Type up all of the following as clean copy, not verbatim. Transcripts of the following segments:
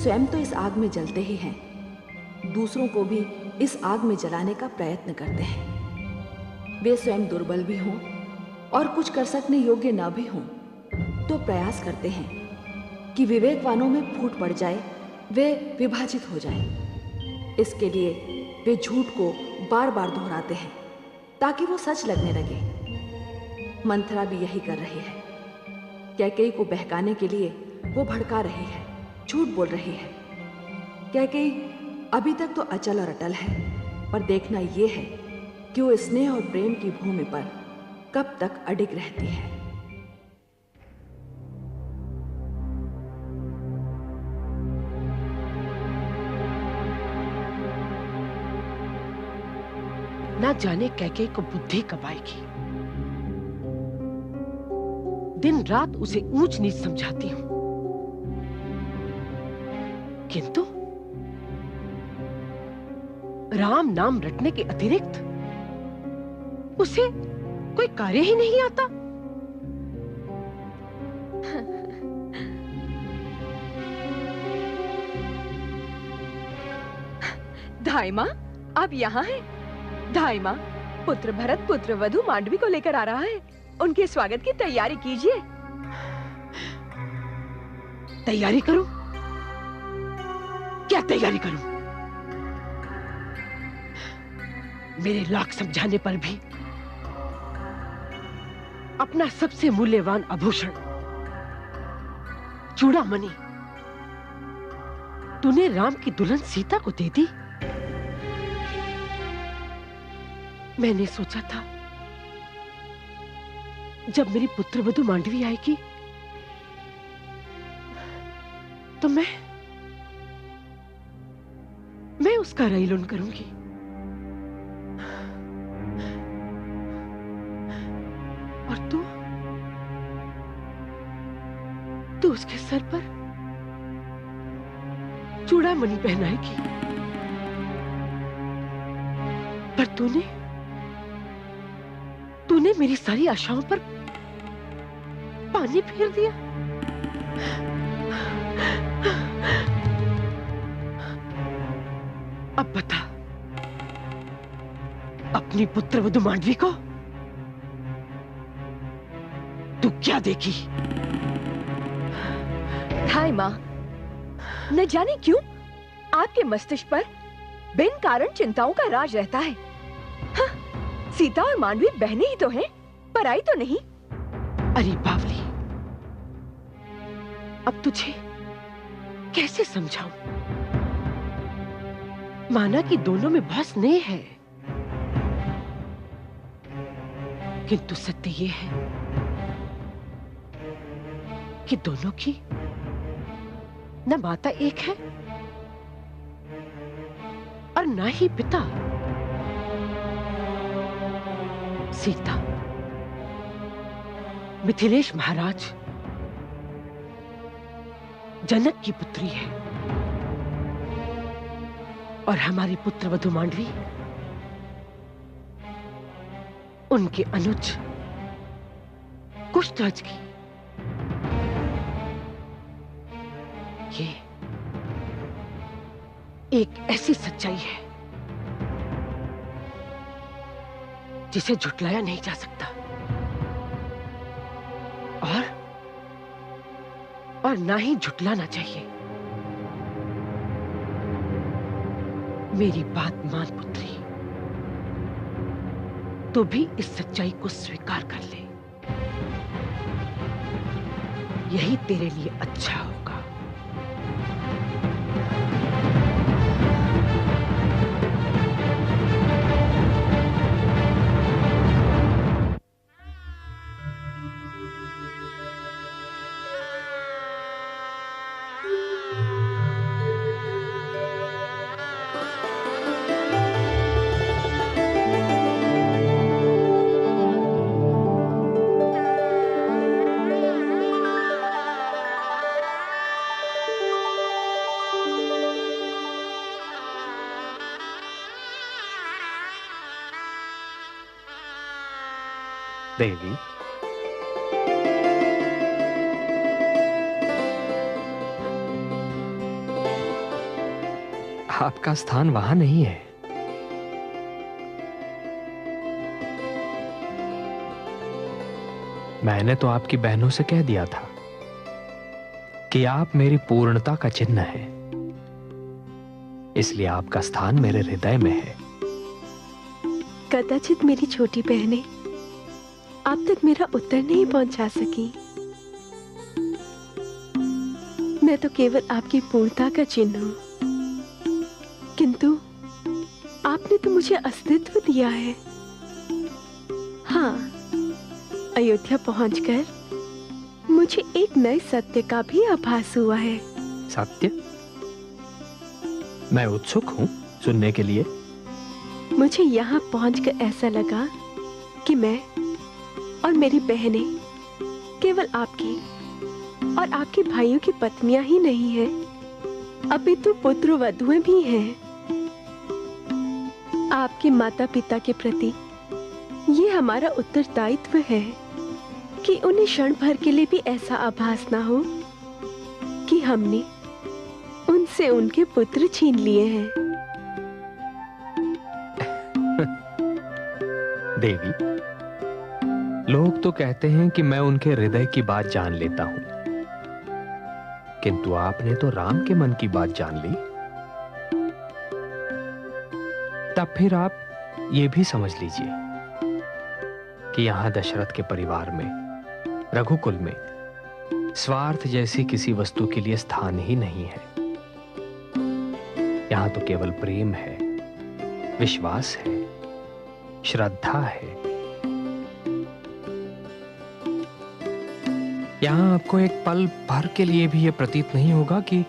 स्वयं तो इस आग में जलते ही हैं, दूसरों को भी इस आग में जलाने का प्रयत्न करते हैं। वे स्वयं दुर्बल भी हों और कुछ कर सकने योग्य न भी हों, तो प्रयास करते हैं कि विवेकवानों में फूट पड़ जाए, वे विभाजित हो जाएं। इसके लिए वे झूठ को बार बार दोहराते हैं ताकि वो सच लगने लगे। मंथरा भी यही कर रही है। कैकेयी को बहकाने के लिए वो भड़का रही है, झूठ बोल रही है। कैकेयी अभी तक तो अचल और अटल है, पर देखना ये है कि वो स्नेह और प्रेम की भूमि पर कब तक अडिग रहती है। ना जाने कैकेयी को बुद्धि कब आएगी। दिन रात उसे ऊंच नीच समझाती हूं, किंतु राम नाम रटने के अतिरिक्त उसे कोई कार्य ही नहीं आता। धाई मां, आप यहाँ हैं? धाई मां, पुत्र भरत पुत्र वधू मांडवी को लेकर आ रहा है। उनके स्वागत की तैयारी कीजिए। तैयारी करूं? क्या तैयारी करूं? मेरे लाख समझाने पर भी अपना सबसे मूल्यवान आभूषण चूड़ामणि तूने राम की दुल्हन सीता को दे दी। मैंने सोचा था जब मेरी पुत्रवधू मांडवी आएगी तो मैं उसका रईलुन करूंगी। और तू उसके सर पर चूड़ामणि पहनाएगी। पर तूने मेरी सारी आशाओं पर पानी फेर दिया। अब बता, अपनी पुत्रवधू मांडवी को तू क्या देगी? धाई मां, न जाने क्यों आपके मस्तिष्क पर बिन कारण चिंताओं का राज रहता है। हाँ, सीता और मांडवी बहनें ही तो हैं, पराई तो नहीं। अरे बावली, अब तुझे कैसे समझाऊं? माना कि दोनों में बहुत स्नेह है, किंतु सत्य ये है कि दोनों की न माता एक है और ना ही पिता। सीता मिथिलेश महाराज जनक की पुत्री है और हमारी पुत्रवधू मांडवी उनके अनुज कुशध्वज की। ये एक ऐसी सच्चाई है जिसे झुटलाया नहीं जा सकता और ना ही झुटलाना चाहिए। मेरी बात मान पुत्री, तो भी इस सच्चाई को स्वीकार कर ले। यही तेरे लिए अच्छा होगा। देवी, आपका स्थान वहां नहीं है। मैंने तो आपकी बहनों से कह दिया था कि आप मेरी पूर्णता का चिन्ह है, इसलिए आपका स्थान मेरे हृदय में है। कदाचित मेरी छोटी बहनें आप तक मेरा उत्तर नहीं पहुंचा सकी। मैं तो केवल आपकी पूर्णता का चिन्ह हूं, किंतु आपने तो मुझे अस्तित्व दिया है। हाँ, अयोध्या पहुंचकर मुझे एक नए सत्य का भी आभास हुआ है। सत्य? मैं उत्सुक हूं सुनने के लिए। मुझे यहाँ पहुंचकर ऐसा लगा कि मैं और मेरी बहनें केवल आपकी और आपके भाइयों की पत्नियां ही नहीं हैं, अपितु पुत्र वधुएं भी हैं। आपके माता पिता के प्रति ये हमारा उत्तरदायित्व है कि उन्हें क्षण भर के लिए भी ऐसा आभास ना हो कि हमने उनसे उनके पुत्र छीन लिए हैं। देवी, लोग तो कहते हैं कि मैं उनके हृदय की बात जान लेता हूं, किंतु आपने तो राम के मन की बात जान ली। तब फिर आप ये भी समझ लीजिए कि यहां दशरथ के परिवार में, रघुकुल में स्वार्थ जैसी किसी वस्तु के लिए स्थान ही नहीं है। यहां तो केवल प्रेम है, विश्वास है, श्रद्धा है। यहां आपको एक पल भर के लिए भी यह प्रतीत नहीं होगा कि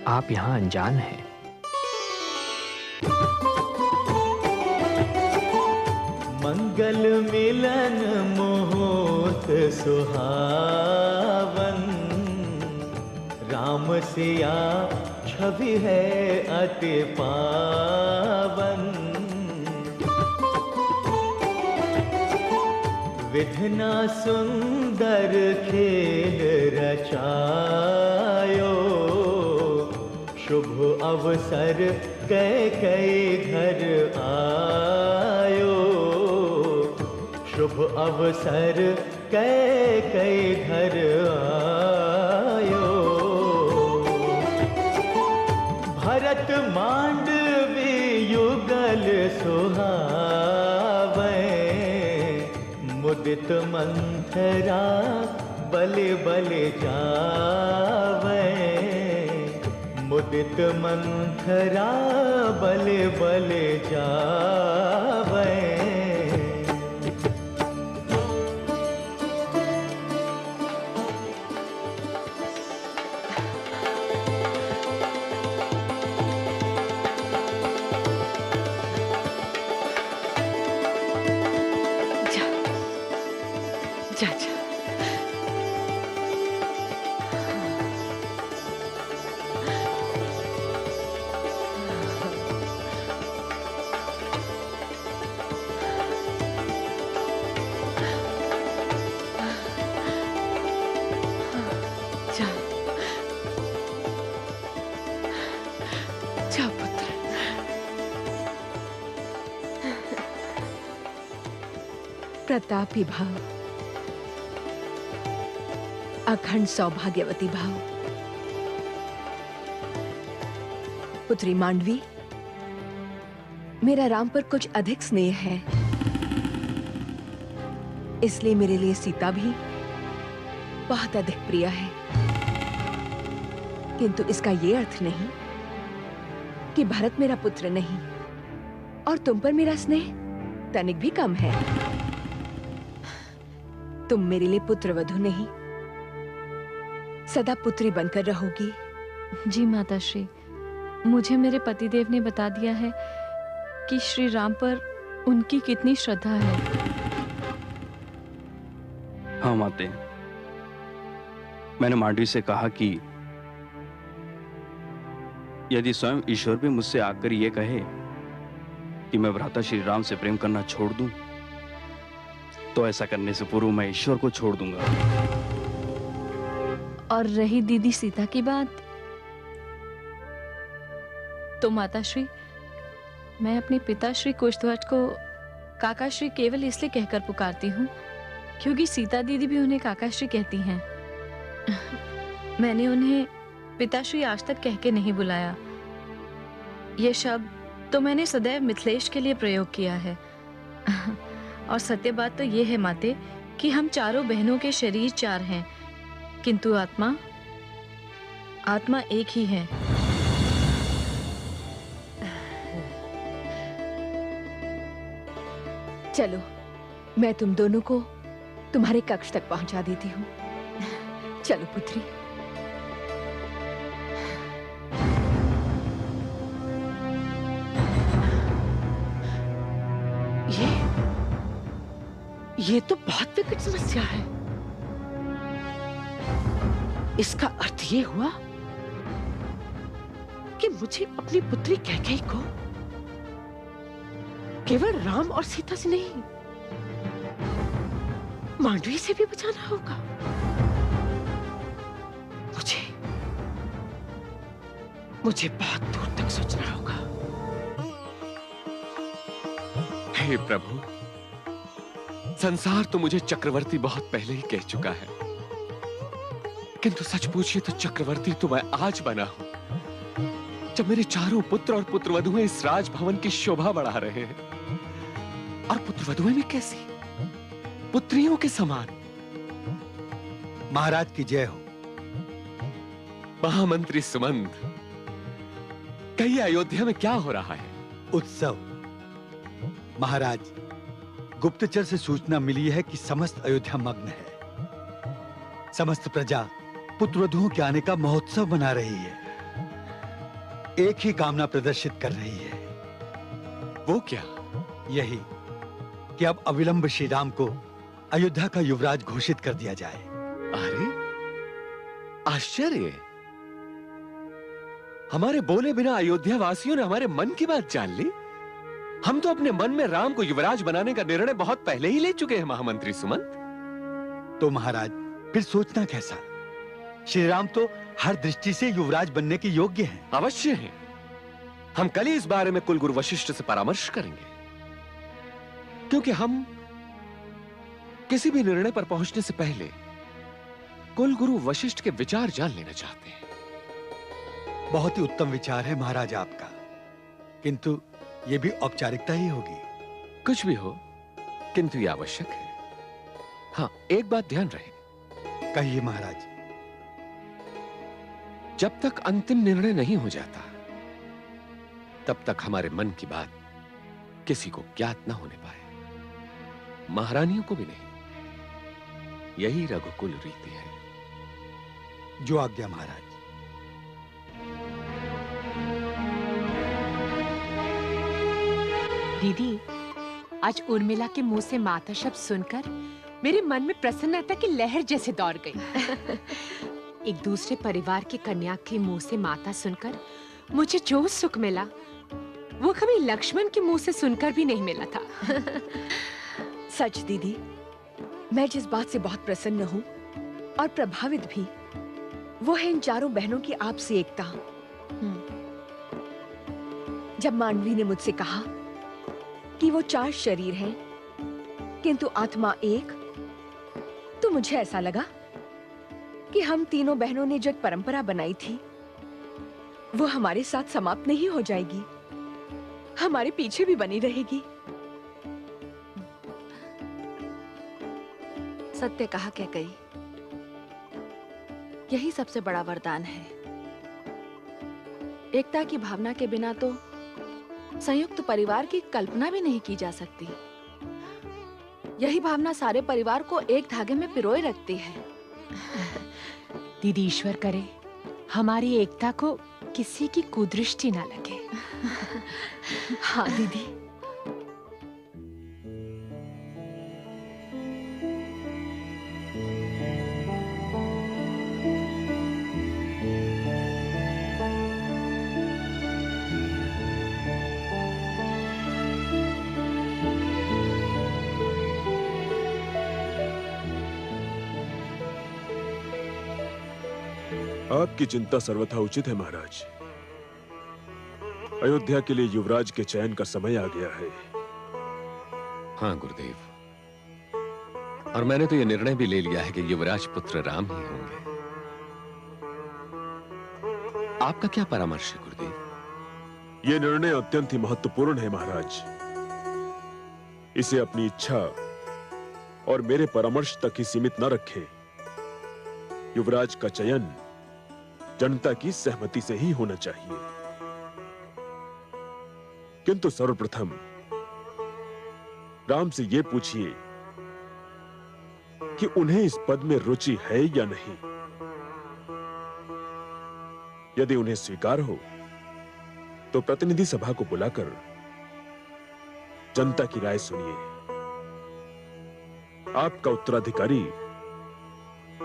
आप यहां अनजान हैं। मंगल मिलन मुहूर्त सुहावन, राम सिया छवि है अति पावन। विधना सुंदर खेल रचायो, शुभ अवसर कैकेयी घर आयो। शुभ अवसर कैकेयी घर आयो। भरत मांडवी युगल सुहावे, मुदित मंथरा बले बले जावे। मुदित मंथरा बले बले जावे। जा जा। जा पुत्र। प्रतापी भाव, अखंड सौभाग्यवती भाव। पुत्री मांडवी, मेरा राम पर कुछ अधिक स्नेह है, इसलिए मेरे लिए सीता भी बहुत अधिक प्रिय है। किंतु इसका यह अर्थ नहीं कि भरत मेरा पुत्र नहीं और तुम पर मेरा स्नेह तनिक भी कम है। तुम मेरे लिए पुत्र वधू नहीं, सदा पुत्री बनकर रहोगी। जी माताश्री, मुझे मेरे पतिदेव ने बता दिया है कि श्री राम पर उनकी कितनी श्रद्धा है। हाँ माते, मैंने मांडवी से कहा कि यदि स्वयं ईश्वर भी मुझसे आकर ये कहे कि मैं भ्राता श्री राम से प्रेम करना छोड़ दूं, तो ऐसा करने से पूर्व मैं ईश्वर को छोड़ दूंगा। और रही दीदी सीता की बात, तो माताश्री, मैं अपने पिता श्री कुशध्वज को काका श्री केवल इसलिए कहकर पुकारती हूँ क्योंकि सीता दीदी भी उन्हें काका श्री कहती हैं। मैंने उन्हें पिताश्री आज तक कह के नहीं बुलाया। ये शब्द तो मैंने सदैव मिथिलेश के लिए प्रयोग किया है। और सत्य बात तो ये है माते कि हम चारों बहनों के शरीर चार हैं, किंतु आत्मा एक ही है। चलो, मैं तुम दोनों को तुम्हारे कक्ष तक पहुंचा देती हूँ। चलो पुत्री। ये तो बहुत विकट समस्या है। इसका अर्थ ये हुआ कि मुझे अपनी पुत्री कैकेयी को केवल राम और सीता से नहीं, मांडवी से भी बचाना होगा। मुझे बहुत दूर तक सोचना होगा। हे प्रभु, संसार तो मुझे चक्रवर्ती बहुत पहले ही कह चुका है, किंतु सच पूछिए तो चक्रवर्ती तो मैं आज बना हूं, जब मेरे चारों पुत्र और पुत्रवधुएं इस राजभवन की शोभा बढ़ा रहे हैं। और पुत्रवधुएं भी कैसी, पुत्रियों के समान। महाराज की जय हो। महामंत्री सुमंत, कहिए अयोध्या में क्या हो रहा है? उत्सव। महाराज, गुप्तचर से सूचना मिली है कि समस्त अयोध्या मग्न है। समस्त प्रजा पुत्रवधुओं के आने का महोत्सव मना रही है, एक ही कामना प्रदर्शित कर रही है। वो क्या? यही कि अब अविलंब श्री राम को अयोध्या का युवराज घोषित कर दिया जाए। अरे आश्चर्य, हमारे बोले बिना अयोध्या वासियों ने हमारे मन की बात जान ली। हम तो अपने मन में राम को युवराज बनाने का निर्णय बहुत पहले ही ले चुके हैं महामंत्री सुमंत। तो महाराज फिर सोचना कैसा? श्री राम तो हर दृष्टि से युवराज बनने के योग्य हैं। अवश्य हैं। हम कल ही इस बारे में कुलगुरु वशिष्ठ से परामर्श करेंगे, क्योंकि हम किसी भी निर्णय पर पहुंचने से पहले कुलगुरु वशिष्ठ के विचार जान लेना चाहते हैं। बहुत ही उत्तम विचार है महाराज आपका, किंतु यह भी औपचारिकता ही होगी। कुछ भी हो, किंतु यह आवश्यक है। हाँ, एक बात ध्यान रहे। कहिए महाराज। जब तक अंतिम निर्णय नहीं हो जाता, तब तक हमारे मन की बात किसी को ज्ञात न होने पाए, महारानियों को भी नहीं। यही रघुकुल रीति है। जो आज्ञा महाराज। दीदी, आज उर्मिला के मुंह से माता शब्द सुनकर मेरे मन में प्रसन्नता की लहर जैसे दौड़ गई। एक दूसरे परिवार की कन्या के मुंह से माता सुनकर मुझे जो सुख मिला, वो कभी लक्ष्मण के मुंह से सुनकर भी नहीं मिला था। सच दीदी, मैं जिस बात से बहुत प्रसन्न हूँ और प्रभावित भी, वो है इन चारों बहनों की आपसी एकता। जब मांडवी ने मुझसे कहा कि वो 4 शरीर हैं, किंतु आत्मा एक, तो मुझे ऐसा लगा कि हम तीनों बहनों ने जो एक परंपरा बनाई थी, वो हमारे साथ समाप्त नहीं हो जाएगी, हमारे पीछे भी बनी रहेगी। सत्य कहा कैकेयी, यही सबसे बड़ा वरदान है। एकता की भावना के बिना तो संयुक्त परिवार की कल्पना भी नहीं की जा सकती। यही भावना सारे परिवार को एक धागे में पिरोए रखती है। दीदी, ईश्वर करे हमारी एकता को किसी की कुदृष्टि ना लगे। हाँ दीदी। आपकी चिंता सर्वथा उचित है महाराज। अयोध्या के लिए युवराज के चयन का समय आ गया है। हाँ गुरुदेव, और मैंने तो यह निर्णय भी ले लिया है कि युवराज पुत्र राम ही होंगे। आपका क्या परामर्श है गुरुदेव? यह निर्णय अत्यंत ही महत्वपूर्ण है महाराज। इसे अपनी इच्छा और मेरे परामर्श तक ही सीमित न रखें। युवराज का चयन जनता की सहमति से ही होना चाहिए। किंतु सर्वप्रथम राम से यह पूछिए कि उन्हें इस पद में रुचि है या नहीं। यदि उन्हें स्वीकार हो तो प्रतिनिधि सभा को बुलाकर जनता की राय सुनिए। आपका उत्तराधिकारी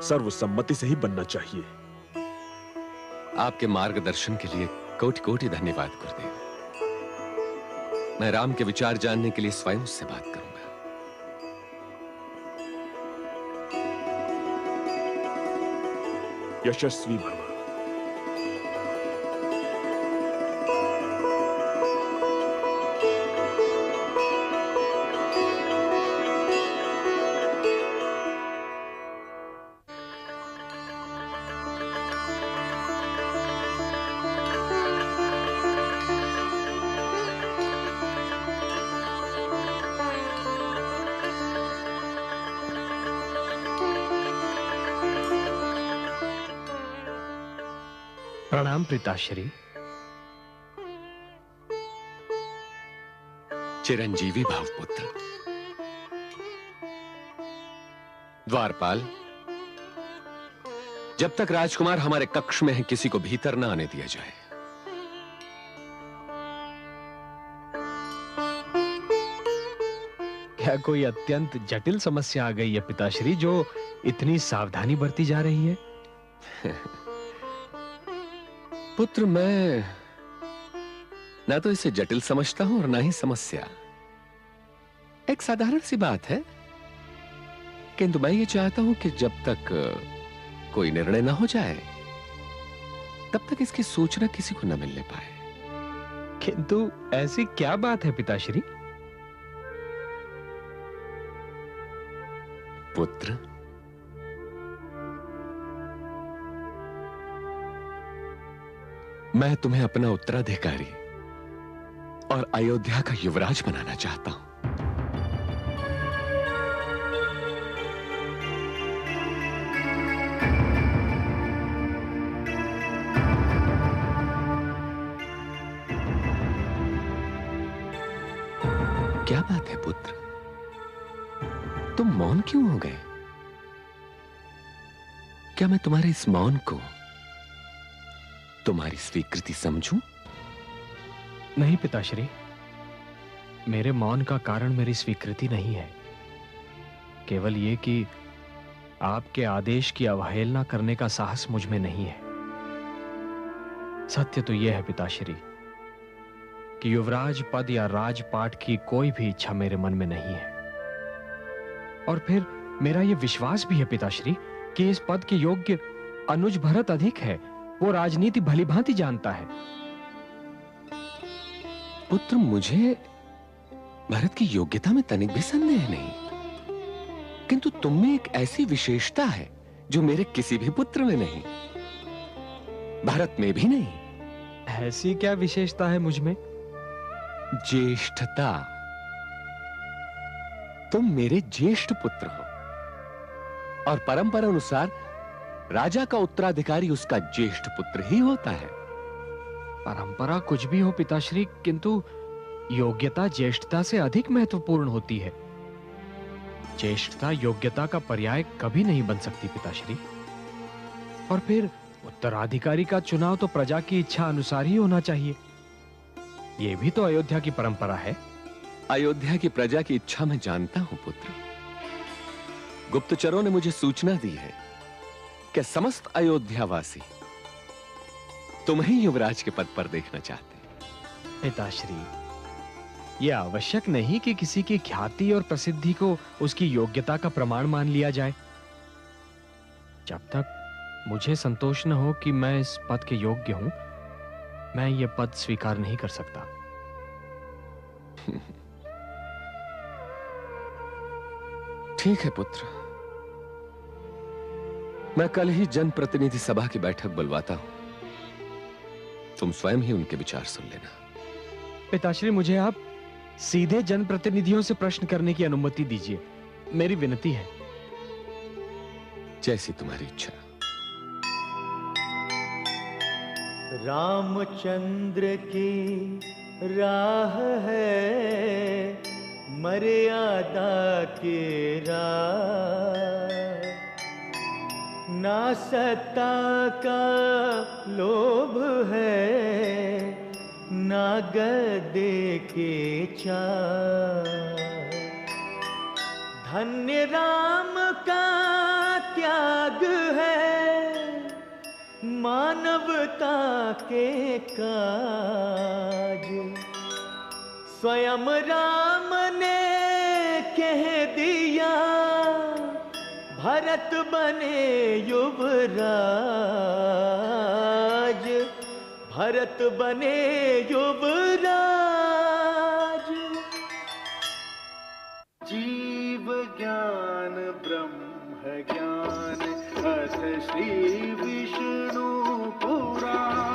सर्वसम्मति से ही बनना चाहिए। आपके मार्गदर्शन के लिए कोटि कोटि धन्यवाद गुरुदेव। मैं राम के विचार जानने के लिए स्वयं उससे बात करूंगा। यशस्वी भव। प्रणाम पिताश्री। चिरंजीवी भाव पुत्र। द्वारपाल, जब तक राजकुमार हमारे कक्ष में है किसी को भीतर न आने दिया जाए। क्या कोई अत्यंत जटिल समस्या आ गई है पिताश्री, जो इतनी सावधानी बरती जा रही है? पुत्र, मैं ना तो इसे जटिल समझता हूं और ना ही समस्या। एक साधारण सी बात है, किंतु मैं ये चाहता हूं कि जब तक कोई निर्णय ना हो जाए तब तक इसकी सूचना किसी को न मिलने पाए। किंतु ऐसी क्या बात है पिताश्री? पुत्र, मैं तुम्हें अपना उत्तराधिकारी और अयोध्या का युवराज बनाना चाहता हूं। क्या बात है पुत्र, तुम मौन क्यों हो गए? क्या मैं तुम्हारे इस मौन को तुम्हारी स्वीकृति समझूं? नहीं पिताश्री, मेरे मौन का कारण मेरी स्वीकृति नहीं है। केवल ये कि आपके आदेश की अवहेलना करने का साहस मुझ में नहीं है। सत्य तो यह है पिताश्री कि युवराज पद या राजपाट की कोई भी इच्छा मेरे मन में नहीं है। और फिर मेरा यह विश्वास भी है पिताश्री कि इस पद के योग्य अनुज भरत अधिक है। वो राजनीति भलीभांति जानता है। पुत्र, मुझे भरत की योग्यता में तनिक भी संदेह नहीं, किंतु तुम में एक ऐसी विशेषता है जो मेरे किसी भी पुत्र में नहीं, भरत में भी नहीं। ऐसी क्या विशेषता है मुझ में? ज्येष्ठता। तुम मेरे ज्येष्ठ पुत्र हो और परंपरा अनुसार राजा का उत्तराधिकारी उसका ज्येष्ठ पुत्र ही होता है। परंपरा कुछ भी हो पिताश्री, किंतु योग्यता ज्येष्ठता से अधिक महत्वपूर्ण होती है। ज्येष्ठता योग्यता का पर्याय कभी नहीं बन सकती पिताश्री। और फिर उत्तराधिकारी का चुनाव तो प्रजा की इच्छा अनुसार ही होना चाहिए। यह भी तो अयोध्या की परंपरा है। अयोध्या की प्रजा की इच्छा मैं जानता हूं पुत्र। गुप्तचरों ने मुझे सूचना दी है कि समस्त अयोध्यावासी तुम्हें युवराज के पद पर देखना चाहते हैं। पिताश्री, यह आवश्यक नहीं कि किसी की ख्याति और प्रसिद्धि को उसकी योग्यता का प्रमाण मान लिया जाए। जब तक मुझे संतोष न हो कि मैं इस पद के योग्य हूं, मैं ये पद स्वीकार नहीं कर सकता। ठीक है पुत्र, मैं कल ही जनप्रतिनिधि सभा की बैठक बुलवाता हूं। तुम स्वयं ही उनके विचार सुन लेना। पिताश्री, मुझे आप सीधे जनप्रतिनिधियों से प्रश्न करने की अनुमति दीजिए, मेरी विनती है। जैसी तुम्हारी इच्छा। रामचंद्र की राह है मर्यादा की राह, ना सत्ता का लोभ है ना गद्दे की चाह। धन्य राम का त्याग है मानवता के काज। स्वयं राम ने कह दिया भरत बने युवराज, भरत बने युवराज। जीव ज्ञान ब्रह्म ज्ञान अथ श्री विष्णु पुराण।